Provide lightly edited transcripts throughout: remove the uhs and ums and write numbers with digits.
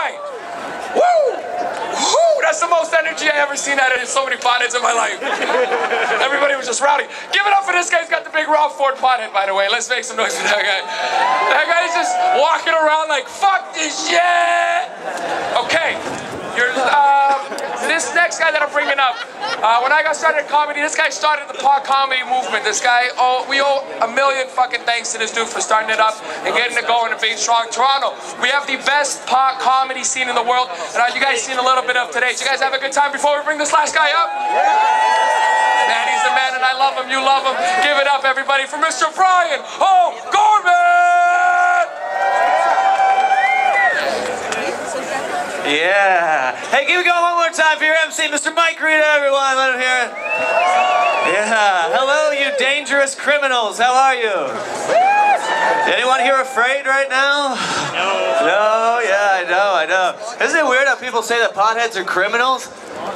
right. Woo! Woo! That's the most energy I ever seen out of so many potheads in my life. Everybody was just rowdy. Give it up for this guy. He's got the big raw Ford pothead, by the way. Let's make some noise for that guy. That guy's just walking around like, fuck this shit. Okay. This next guy that I'm bringing up, when I got started in comedy, this guy started the pot comedy movement. This guy, we owe a million fucking thanks to this dude for starting it up and getting it going and being strong. Toronto, we have the best pot comedy scene in the world, and you guys seen a little bit of today. Did you guys have a good time before we bring this last guy up? Man, he's the man, and I love him. You love him. Give it up, everybody, for Mr. Brian O'Gorman! Yeah. Hey, give it going one more time for your MC, Mr. Mike Rita, everyone. Let him hear it. Yeah. Hello, you dangerous criminals. How are you? Anyone here afraid right now? No, yeah, I know. Isn't it weird how people say that potheads are criminals?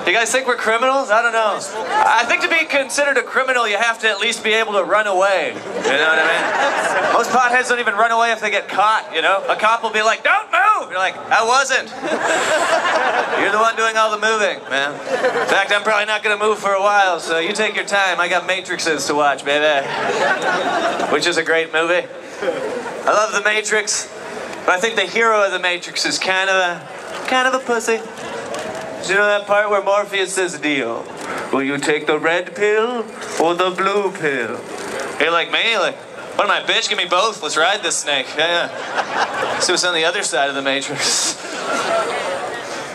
You guys think we're criminals? I don't know. I think to be considered a criminal, you have to at least be able to run away. You know what I mean? Most potheads don't even run away if they get caught, you know? A cop will be like, don't move! You're like, I wasn't. You're the one doing all the moving, man. In fact, I'm probably not going to move for a while, so you take your time. I got Matrixes to watch, baby. Which is a great movie. I love The Matrix, but I think the hero of The Matrix is kind of a pussy. You know that part where Morpheus says, Neo, will you take the red pill or the blue pill? You're like, me? Like, what am I, bitch? Give me both. Let's ride this snake. Yeah. See what's on the other side of the Matrix.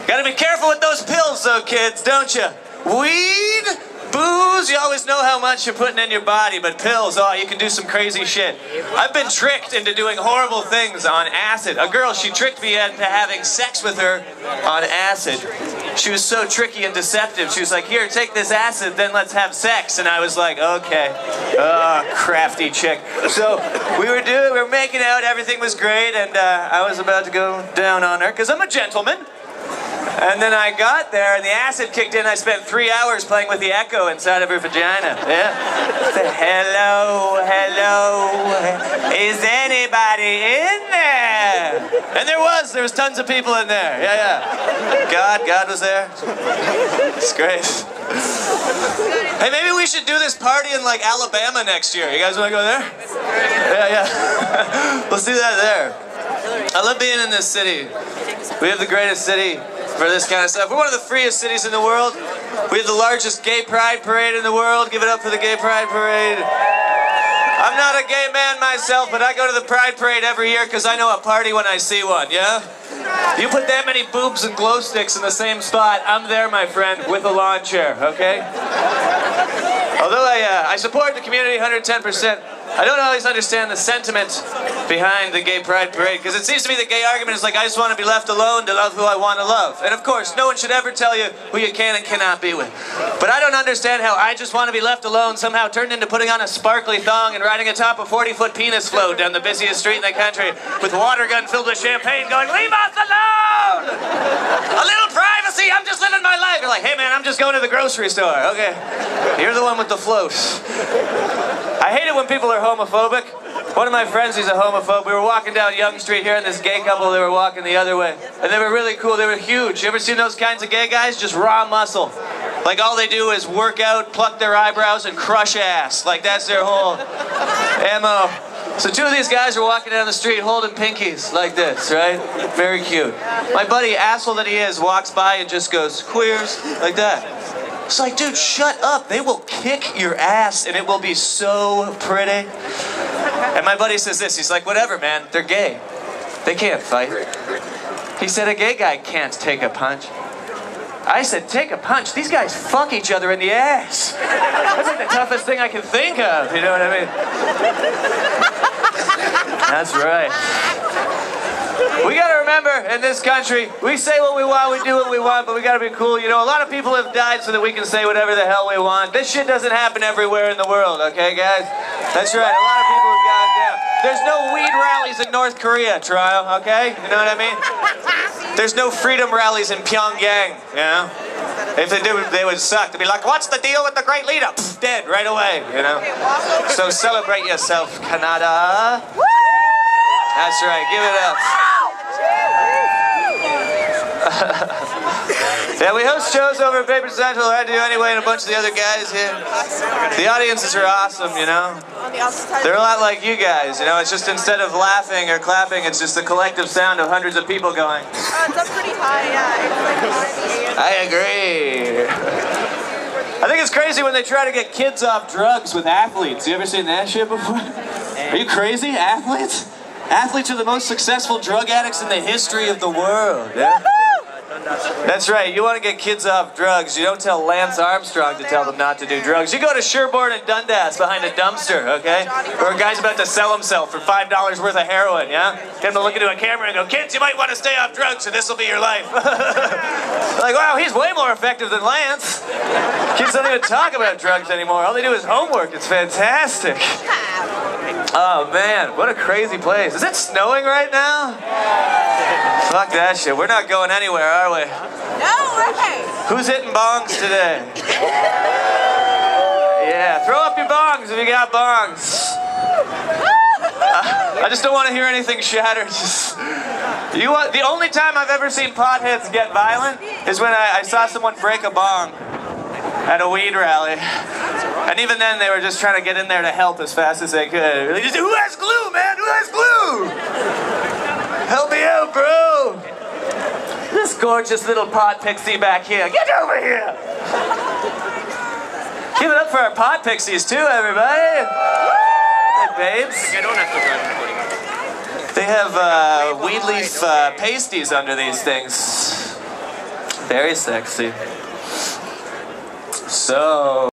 Gotta be careful with those pills, though, kids, don't you? Weed? Booze, you always know how much you're putting in your body, but pills, oh, you can do some crazy shit. I've been tricked into doing horrible things on acid. A girl, she tricked me into having sex with her on acid. She was so tricky and deceptive. She was like, here, take this acid, then let's have sex. And I was like, okay. Oh, crafty chick. So we were making out, everything was great, and I was about to go down on her, because I'm a gentleman. And then I got there, and the acid kicked in. I spent 3 hours playing with the echo inside of her vagina. Yeah. Said, hello, is anybody in there? And there was tons of people in there. Yeah. God was there. It's great. Hey, maybe we should do this party in like Alabama next year. You guys want to go there? Yeah. Let's do that there. I love being in this city. We have the greatest city for this kind of stuff. We're one of the freest cities in the world. We have the largest gay pride parade in the world. Give it up for the gay pride parade. I'm not a gay man myself, but I go to the pride parade every year because I know a party when I see one, yeah? You put that many boobs and glow sticks in the same spot, I'm there, my friend, with a lawn chair, okay? Although I support the community 110%, I don't always understand the sentiment behind the gay pride parade, because it seems to me the gay argument is like, I just want to be left alone to love who I want to love. And of course, no one should ever tell you who you can and cannot be with. But I don't understand how I just want to be left alone somehow turned into putting on a sparkly thong and riding atop a 40-foot penis float down the busiest street in the country with a water gun filled with champagne going, leave us alone! A little privacy, I'm just living my life. You're like, hey man, I'm just going to the grocery store. Okay, you're the one with the float. I hate it when people are homophobic. One of my friends, he's a homophobe. We were walking down Yonge Street here, and this gay couple, they were walking the other way. And they were really cool. They were huge. You ever seen those kinds of gay guys? Just raw muscle. Like, all they do is work out, pluck their eyebrows, and crush ass. Like, that's their whole MO. So two of these guys are walking down the street holding pinkies like this, right? Very cute. My buddy, asshole that he is, walks by and just goes, queers, like that. It's like, dude, shut up. They will kick your ass, and it will be so pretty. And my buddy says this. He's like, whatever, man. They're gay. They can't fight. He said, a gay guy can't take a punch. I said, take a punch? These guys fuck each other in the ass. That's like the toughest thing I can think of. You know what I mean? That's right. We gotta remember, in this country, we say what we want, we do what we want, but we gotta be cool. You know, a lot of people have died so that we can say whatever the hell we want. This shit doesn't happen everywhere in the world, okay, guys? That's right, a lot of people have gone down. There's no weed rallies in North Korea, Toronto, okay? You know what I mean? There's no freedom rallies in Pyongyang, you know? If they did, they would suck. They'd be like, what's the deal with the great leader? Pfft, dead right away, you know? So celebrate yourself, Canada. That's right, give it up. Yeah, we host shows over at Paper Central, I do anyway, and a bunch of the other guys here. The audiences are awesome, you know? They're a lot like you guys, you know? It's just instead of laughing or clapping, it's just the collective sound of hundreds of people going. It's up pretty high, yeah. I agree. I think it's crazy when they try to get kids off drugs with athletes. You ever seen that shit before? Are you crazy? Athletes? Athletes are the most successful drug addicts in the history of the world. Yeah? That's right, you want to get kids off drugs, you don't tell Lance Armstrong to tell them not to do drugs. You go to Sherborne and Dundas behind a dumpster, okay? Or a guy's about to sell himself for $5 worth of heroin, yeah? Get him to look into a camera and go, kids, you might want to stay off drugs or this will be your life. Like, wow, he's way more effective than Lance. Kids don't even talk about drugs anymore. All they do is homework. It's fantastic. Oh, man, what a crazy place. Is it snowing right now? Fuck that shit. We're not going anywhere, are we? No way! Who's hitting bongs today? Yeah, throw up your bongs if you got bongs. I just don't want to hear anything shattered. The only time I've ever seen potheads get violent is when I saw someone break a bong at a weed rally. And even then, they were just trying to get in there to help as fast as they could. They just, who has glue, man? Who has glue? Help me out, bro. This gorgeous little pot pixie back here. Get over here. Give it up for our pot pixies, too, everybody. Hey, babes. They have weed leaf pasties under these things. Very sexy. So...